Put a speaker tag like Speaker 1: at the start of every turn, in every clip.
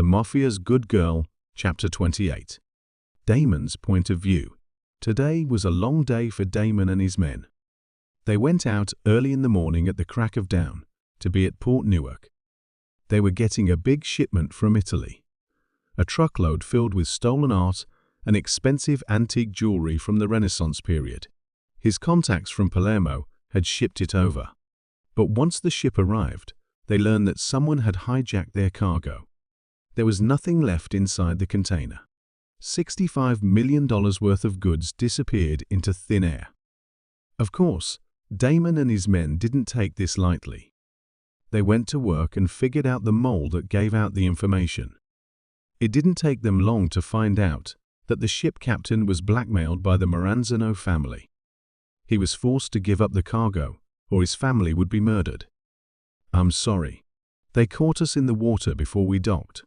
Speaker 1: The Mafia's Good Girl, Chapter 28. Damon's Point of View. Today was a long day for Damon and his men. They went out early in the morning at the crack of dawn to be at Port Newark. They were getting a big shipment from Italy. A truckload filled with stolen art and expensive antique jewelry from the Renaissance period. His contacts from Palermo had shipped it over. But once the ship arrived, they learned that someone had hijacked their cargo. There was nothing left inside the container. $65 million worth of goods disappeared into thin air. Of course, Damon and his men didn't take this lightly. They went to work and figured out the mole that gave out the information. It didn't take them long to find out that the ship captain was blackmailed by the Maranzano family. He was forced to give up the cargo, or his family would be murdered. "I'm sorry. They caught us in the water before we docked.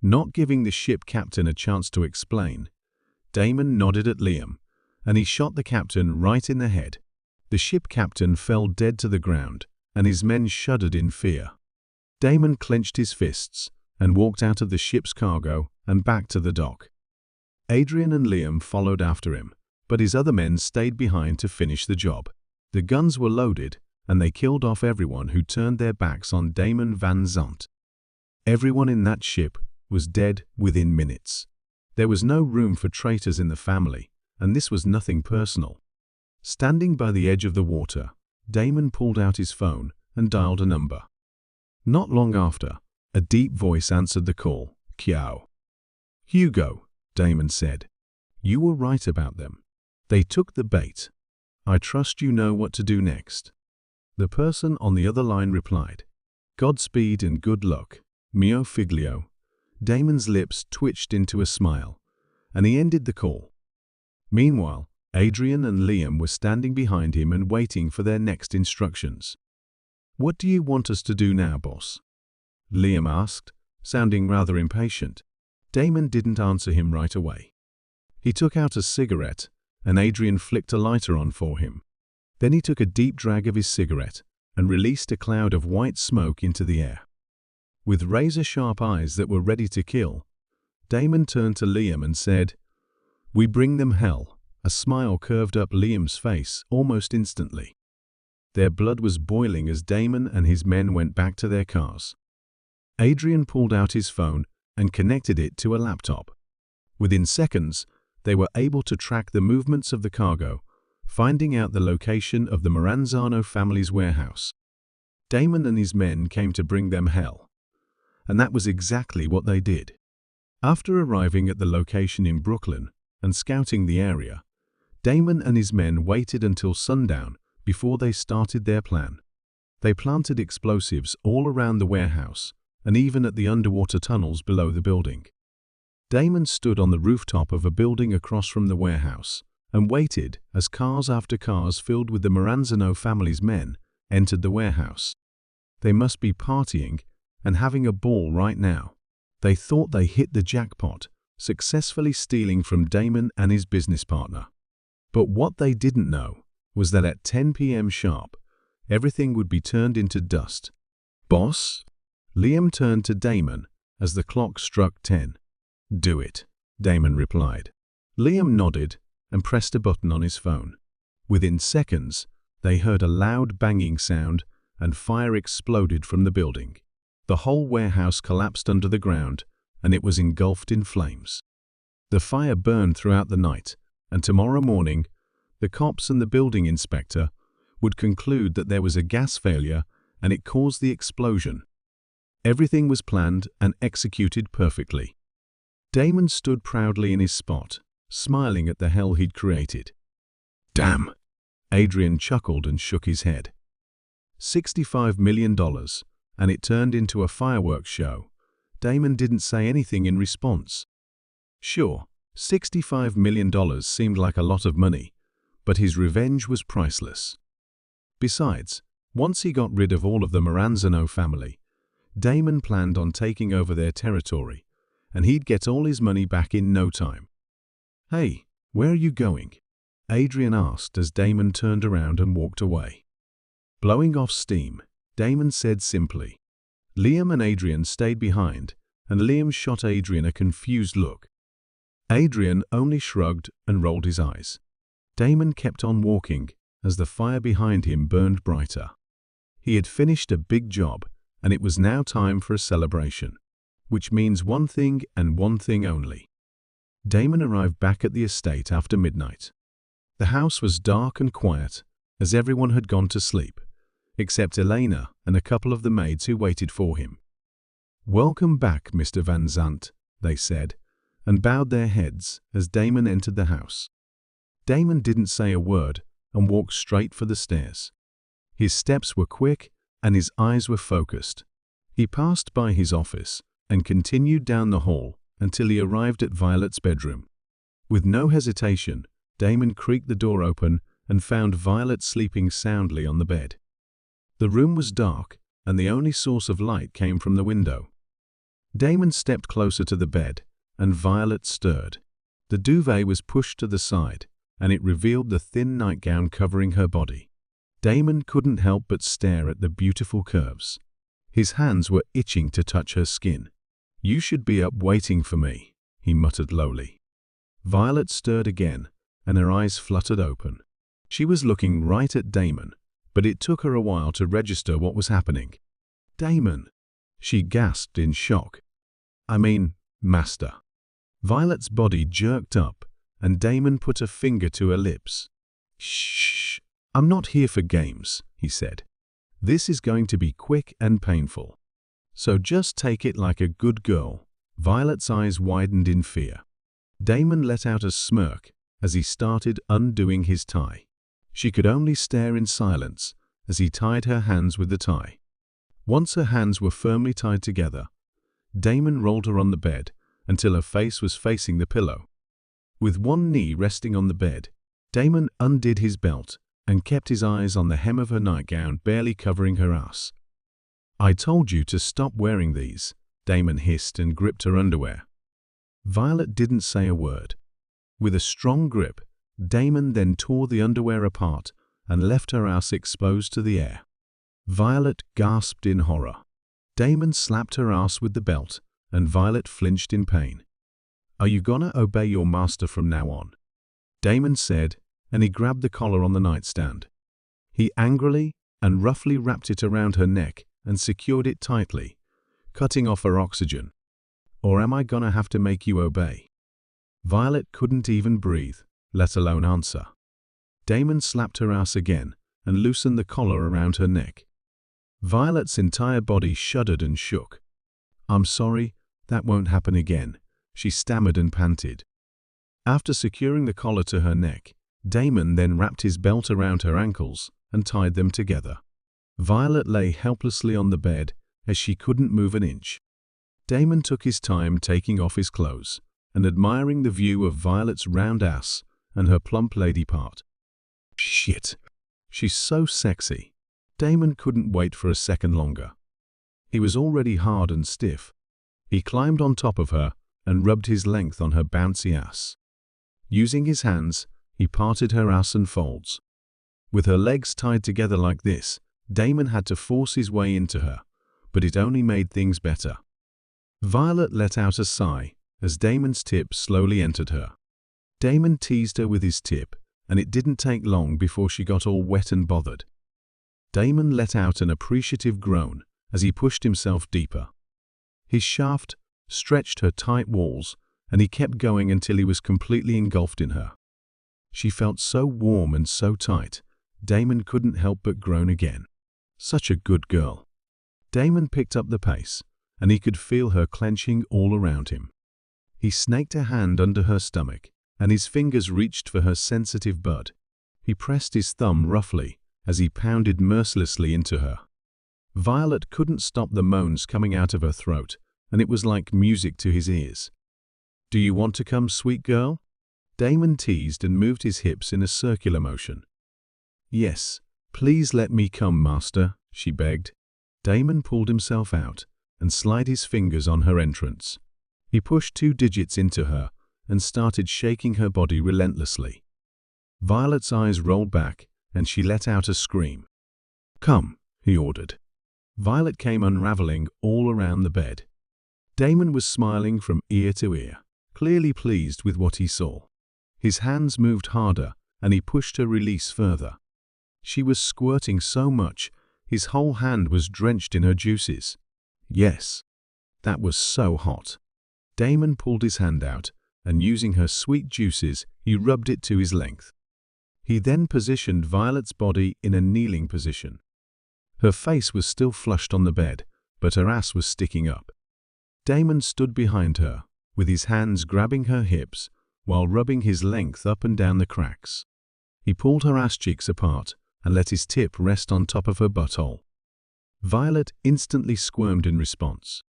Speaker 1: Not giving the ship captain a chance to explain, Damon nodded at Liam, and he shot the captain right in the head. The ship captain fell dead to the ground, and his men shuddered in fear. Damon clenched his fists and walked out of the ship's cargo and back to the dock. Adrian and Liam followed after him, but his other men stayed behind to finish the job. The guns were loaded, and they killed off everyone who turned their backs on Damon Van Zandt. Everyone in that ship was dead within minutes. There was no room for traitors in the family, and this was nothing personal. Standing by the edge of the water, Damon pulled out his phone and dialed a number. Not long after, a deep voice answered the call. "Ciao." "Hugo," Damon said. "You were right about them. They took the bait. I trust you know what to do next." The person on the other line replied, "Godspeed and good luck, mio figlio." Damon's lips twitched into a smile, and he ended the call. Meanwhile, Adrian and Liam were standing behind him and waiting for their next instructions. "What do you want us to do now, boss?" Liam asked, sounding rather impatient. Damon didn't answer him right away. He took out a cigarette, and Adrian flicked a lighter on for him. Then he took a deep drag of his cigarette and released a cloud of white smoke into the air. With razor-sharp eyes that were ready to kill, Damon turned to Liam and said, "We bring them hell." A smile curved up Liam's face almost instantly. Their blood was boiling as Damon and his men went back to their cars. Adrian pulled out his phone and connected it to a laptop. Within seconds, they were able to track the movements of the cargo, finding out the location of the Maranzano family's warehouse. Damon and his men came to bring them hell. And that was exactly what they did. After arriving at the location in Brooklyn and scouting the area, Damon and his men waited until sundown before they started their plan. They planted explosives all around the warehouse and even at the underwater tunnels below the building. Damon stood on the rooftop of a building across from the warehouse and waited as cars after cars filled with the Maranzano family's men entered the warehouse. They must be partying and having a ball right now. They thought they hit the jackpot, successfully stealing from Damon and his business partner. But what they didn't know was that at 10 p.m. sharp, everything would be turned into dust. "Boss?" Liam turned to Damon as the clock struck 10. "Do it," Damon replied. Liam nodded and pressed a button on his phone. Within seconds, they heard a loud banging sound and fire exploded from the building. The whole warehouse collapsed under the ground, and it was engulfed in flames. The fire burned throughout the night, and tomorrow morning, the cops and the building inspector would conclude that there was a gas failure and it caused the explosion. Everything was planned and executed perfectly. Damon stood proudly in his spot, smiling at the hell he'd created. "Damn!" Adrian chuckled and shook his head. $65 million. And it turned into a fireworks show. Damon didn't say anything in response. Sure, $65 million seemed like a lot of money, but his revenge was priceless. Besides, once he got rid of all of the Maranzano family, Damon planned on taking over their territory, and he'd get all his money back in no time. "Hey, where are you going?" Adrian asked as Damon turned around and walked away. Blowing off steam, Damon said simply. Liam and Adrian stayed behind, and Liam shot Adrian a confused look. Adrian only shrugged and rolled his eyes. Damon kept on walking as the fire behind him burned brighter. He had finished a big job, and it was now time for a celebration, which means one thing and one thing only. Damon arrived back at the estate after midnight. The house was dark and quiet, as everyone had gone to sleep, except Elena and a couple of the maids who waited for him. "Welcome back, Mr. Van Zandt," they said, and bowed their heads as Damon entered the house. Damon didn't say a word and walked straight for the stairs. His steps were quick and his eyes were focused. He passed by his office and continued down the hall until he arrived at Violet's bedroom. With no hesitation, Damon creaked the door open and found Violet sleeping soundly on the bed. The room was dark, and the only source of light came from the window. Damon stepped closer to the bed, and Violet stirred. The duvet was pushed to the side, and it revealed the thin nightgown covering her body. Damon couldn't help but stare at the beautiful curves. His hands were itching to touch her skin. "You should be up waiting for me," he muttered lowly. Violet stirred again, and her eyes fluttered open. She was looking right at Damon, but it took her a while to register what was happening. "Damon!" she gasped in shock. "I mean, Master." Violet's body jerked up, and Damon put a finger to her lips. "Shh, I'm not here for games," he said. "This is going to be quick and painful. So just take it like a good girl." Violet's eyes widened in fear. Damon let out a smirk as he started undoing his tie. She could only stare in silence as he tied her hands with the tie. Once her hands were firmly tied together, Damon rolled her on the bed until her face was facing the pillow. With one knee resting on the bed, Damon undid his belt and kept his eyes on the hem of her nightgown barely covering her ass. "I told you to stop wearing these," Damon hissed and gripped her underwear. Violet didn't say a word. With a strong grip, Damon then tore the underwear apart and left her ass exposed to the air. Violet gasped in horror. Damon slapped her ass with the belt, and Violet flinched in pain. "Are you gonna obey your master from now on?" Damon said, and he grabbed the collar on the nightstand. He angrily and roughly wrapped it around her neck and secured it tightly, cutting off her oxygen. "Or am I gonna have to make you obey?" Violet couldn't even breathe, let alone answer. Damon slapped her ass again and loosened the collar around her neck. Violet's entire body shuddered and shook. "I'm sorry, that won't happen again," she stammered and panted. After securing the collar to her neck, Damon then wrapped his belt around her ankles and tied them together. Violet lay helplessly on the bed as she couldn't move an inch. Damon took his time taking off his clothes and admiring the view of Violet's round ass and her plump lady part. "Shit, she's so sexy." Damon couldn't wait for a second longer. He was already hard and stiff. He climbed on top of her and rubbed his length on her bouncy ass. Using his hands, he parted her ass in folds. With her legs tied together like this, Damon had to force his way into her, but it only made things better. Violet let out a sigh as Damon's tip slowly entered her. Damon teased her with his tip, and it didn't take long before she got all wet and bothered. Damon let out an appreciative groan as he pushed himself deeper. His shaft stretched her tight walls, and he kept going until he was completely engulfed in her. She felt so warm and so tight, Damon couldn't help but groan again. Such a good girl. Damon picked up the pace, and he could feel her clenching all around him. He snaked a hand under her stomach, and his fingers reached for her sensitive bud. He pressed his thumb roughly as he pounded mercilessly into her. Violet couldn't stop the moans coming out of her throat, and it was like music to his ears. "Do you want to come, sweet girl?" Damon teased and moved his hips in a circular motion. "Yes, please let me come, master," she begged. Damon pulled himself out and slid his fingers on her entrance. He pushed 2 digits into her and started shaking her body relentlessly. Violet's eyes rolled back, and she let out a scream. "Come," he ordered. Violet came unraveling all around the bed. Damon was smiling from ear to ear, clearly pleased with what he saw. His hands moved harder, and he pushed her release further. She was squirting so much, his whole hand was drenched in her juices. Yes, that was so hot. Damon pulled his hand out, and using her sweet juices, he rubbed it to his length. He then positioned Violet's body in a kneeling position. Her face was still flushed on the bed, but her ass was sticking up. Damon stood behind her, with his hands grabbing her hips, while rubbing his length up and down the cracks. He pulled her ass cheeks apart and let his tip rest on top of her butthole. Violet instantly squirmed in response.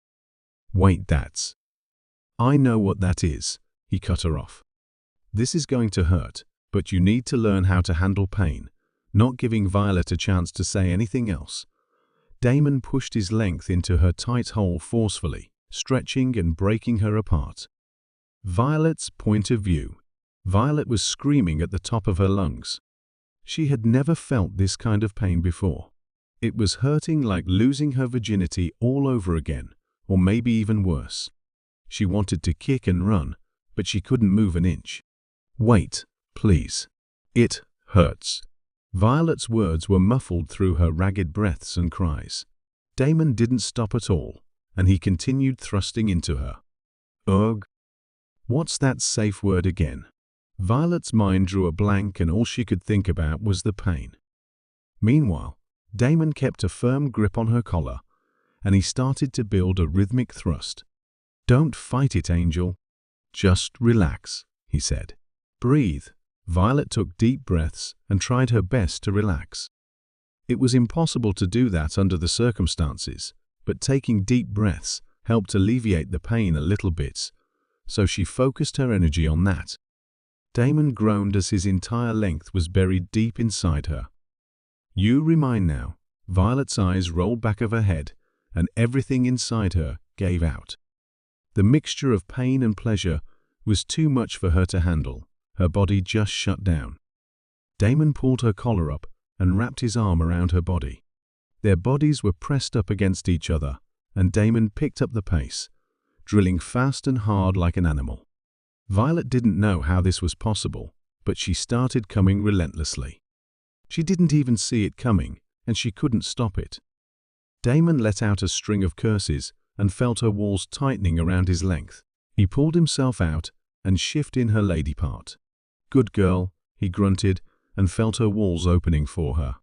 Speaker 1: "Wait, that's... I know what that is," he cut her off. "This is going to hurt, but you need to learn how to handle pain," not giving Violet a chance to say anything else. Damon pushed his length into her tight hole forcefully, stretching and breaking her apart. Violet's point of view. Violet was screaming at the top of her lungs. She had never felt this kind of pain before. It was hurting like losing her virginity all over again, or maybe even worse. She wanted to kick and run, but she couldn't move an inch. "Wait, please. It hurts." Violet's words were muffled through her ragged breaths and cries. Damon didn't stop at all, and he continued thrusting into her. "Ugh. What's that safe word again?" Violet's mind drew a blank, and all she could think about was the pain. Meanwhile, Damon kept a firm grip on her collar, and he started to build a rhythmic thrust. "Don't fight it, Angel. Just relax," he said. "Breathe." Violet took deep breaths and tried her best to relax. It was impossible to do that under the circumstances, but taking deep breaths helped alleviate the pain a little bit, so she focused her energy on that. Damon groaned as his entire length was buried deep inside her. "You remind now." Violet's eyes rolled back of her head, and everything inside her gave out. The mixture of pain and pleasure was too much for her to handle. Her body just shut down. Damon pulled her collar up and wrapped his arm around her body. Their bodies were pressed up against each other, and Damon picked up the pace, drilling fast and hard like an animal. Violet didn't know how this was possible, but she started coming relentlessly. She didn't even see it coming, and she couldn't stop it. Damon let out a string of curses and felt her walls tightening around his length. He pulled himself out and shifted in her lady part. "Good girl," he grunted, and felt her walls opening for her.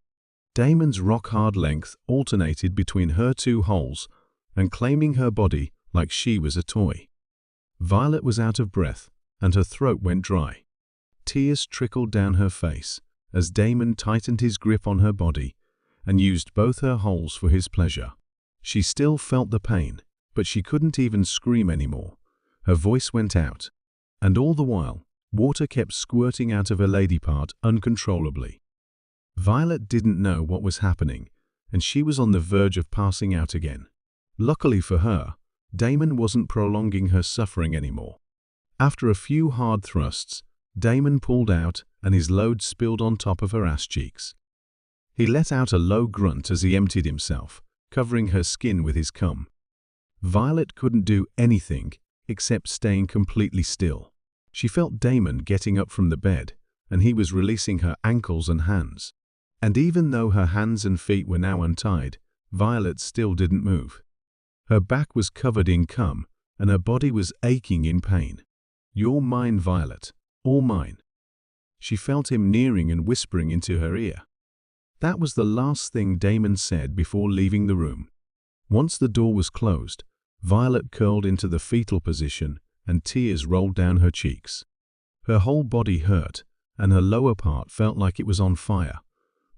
Speaker 1: Damon's rock-hard length alternated between her two holes and claiming her body like she was a toy. Violet was out of breath, and her throat went dry. Tears trickled down her face as Damon tightened his grip on her body and used both her holes for his pleasure. She still felt the pain, but she couldn't even scream anymore. Her voice went out, and all the while, water kept squirting out of her lady part uncontrollably. Violet didn't know what was happening, and she was on the verge of passing out again. Luckily for her, Damon wasn't prolonging her suffering anymore. After a few hard thrusts, Damon pulled out and his load spilled on top of her ass cheeks. He let out a low grunt as he emptied himself, covering her skin with his cum. Violet couldn't do anything except staying completely still. She felt Damon getting up from the bed, and he was releasing her ankles and hands. And even though her hands and feet were now untied, Violet still didn't move. Her back was covered in cum, and her body was aching in pain. "You're mine, Violet, all mine." She felt him nearing and whispering into her ear. That was the last thing Damon said before leaving the room. Once the door was closed, Violet curled into the fetal position and tears rolled down her cheeks. Her whole body hurt, and her lower part felt like it was on fire,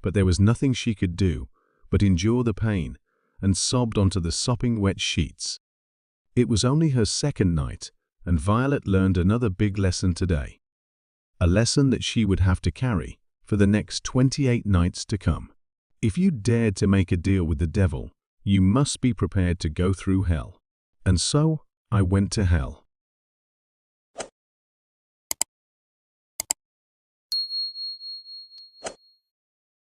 Speaker 1: but there was nothing she could do but endure the pain and sobbed onto the sopping wet sheets. It was only her second night, and Violet learned another big lesson today. A lesson that she would have to carry for the next 28 nights to come. If you dared to make a deal with the devil, you must be prepared to go through hell. And so, I went to hell.